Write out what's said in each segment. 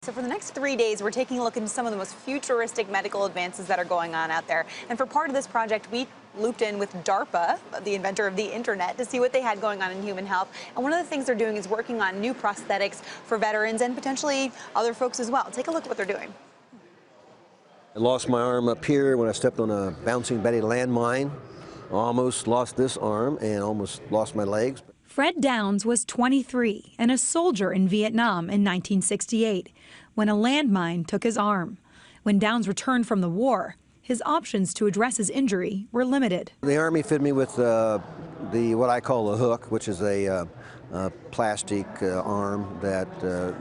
So for the next 3 days, we're taking a look into some of the most futuristic medical advances that are going on out there. And for part of this project, we looped in with DARPA, the inventor of the internet, to see what they had going on in human health. And one of the things they're doing is working on new prosthetics for veterans and potentially other folks as well. Take a look at what they're doing. I lost my arm up here when I stepped on a bouncing Betty landmine. Almost lost this arm and almost lost my legs. Fred Downs was 23 and a soldier in Vietnam in 1968 when a landmine took his arm. When Downs returned from the war, his options to address his injury were limited. The Army fitted me with what I call a hook, which is a plastic arm that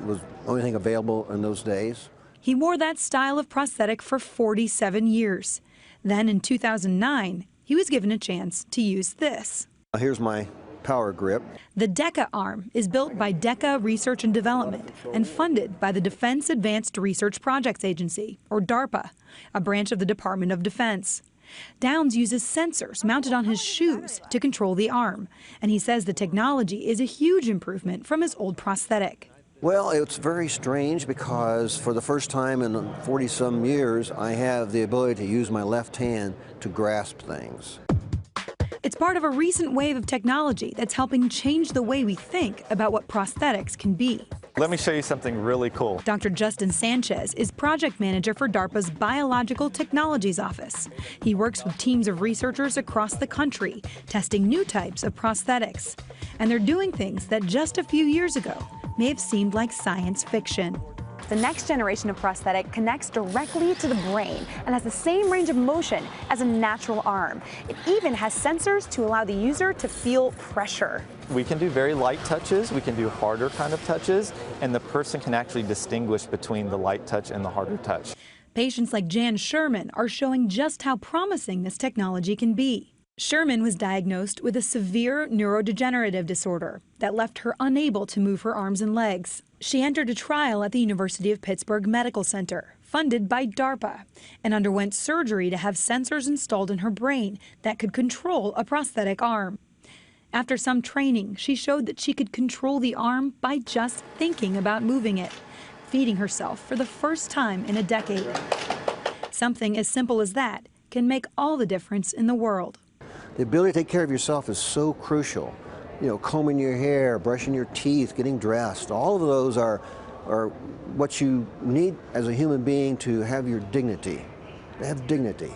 was the only thing available in those days. He wore that style of prosthetic for 47 years. Then in 2009, he was given a chance to use this. Here's my power grip. The Deca Arm is built by Deca Research and Development and funded by the Defense Advanced Research Projects Agency, or DARPA, a branch of the Department of Defense. Downs uses sensors mounted on his shoes to control the arm, and he says the technology is a huge improvement from his old prosthetic. Well, it's very strange because for the first time in 40-some years, I have the ability to use my left hand to grasp things. It's part of a recent wave of technology that's helping change the way we think about what prosthetics can be. Let me show you something really cool. Dr. Justin Sanchez is project manager for DARPA's Biological Technologies Office. He works with teams of researchers across the country, testing new types of prosthetics. And they're doing things that just a few years ago may have seemed like science fiction. The next generation of prosthetic connects directly to the brain and has the same range of motion as a natural arm. It even has sensors to allow the user to feel pressure. We can do very light touches, we can do harder kind of touches, and the person can actually distinguish between the light touch and the harder touch. Patients like Jan Sherman are showing just how promising this technology can be. Sherman was diagnosed with a severe neurodegenerative disorder that left her unable to move her arms and legs. She entered a trial at the University of Pittsburgh Medical Center, funded by DARPA, and underwent surgery to have sensors installed in her brain that could control a prosthetic arm. After some training, she showed that she could control the arm by just thinking about moving it, feeding herself for the first time in a decade. Something as simple as that can make all the difference in the world. The ability to take care of yourself is so crucial. You know, combing your hair, brushing your teeth, getting dressed, all of those are what you need as a human being to have your dignity, to have dignity.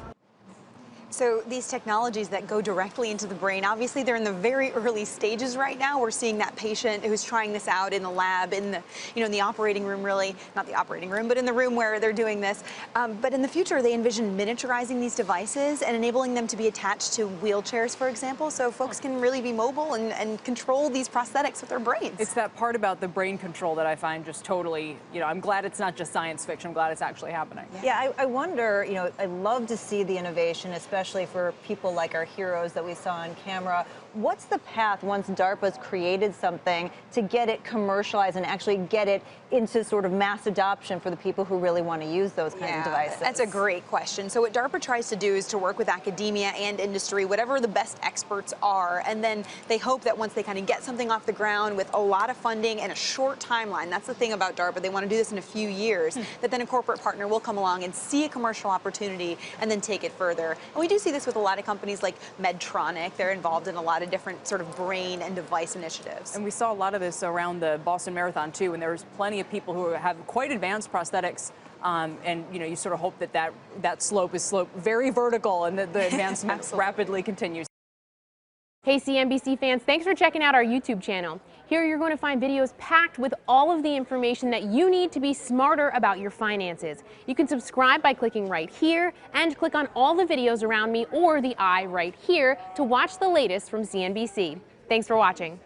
So these technologies that go directly into the brain, obviously they're in the very early stages right now. We're seeing that patient who's trying this out in the lab, in the, in the operating room, really, not the operating room, but in the room where they're doing this. But in the future, they envision miniaturizing these devices and enabling them to be attached to wheelchairs, for example, so folks can really be mobile and control these prosthetics with their brains. It's that part about the brain control that I find just totally, I'm glad it's not just science fiction. I'm glad it's actually happening. Yeah, I wonder, I love to see the innovation, especially for people like our heroes that we saw on camera. What's the path once DARPA's created something to get it commercialized and actually get it into sort of mass adoption for the people who really want to use those kinds of devices? That's a great question. So what DARPA tries to do is to work with academia and industry, whatever the best experts are, and then they hope that once they kind of get something off the ground with a lot of funding and a short timeline, that's the thing about DARPA, they want to do this in a few years, that then a corporate partner will come along and see a commercial opportunity and then take it further. And we do see this with a lot of companies like Medtronic. They're involved in a lot of different sort of brain and device initiatives. And we saw a lot of this around the Boston Marathon too, and there's plenty of people who have quite advanced prosthetics, and you sort of hope that slope is very vertical and that the advancement rapidly continues. Hey CNBC fans, thanks for checking out our YouTube channel. Here you're going to find videos packed with all of the information that you need to be smarter about your finances. You can subscribe by clicking right here and click on all the videos around me or the eye right here to watch the latest from CNBC. Thanks for watching.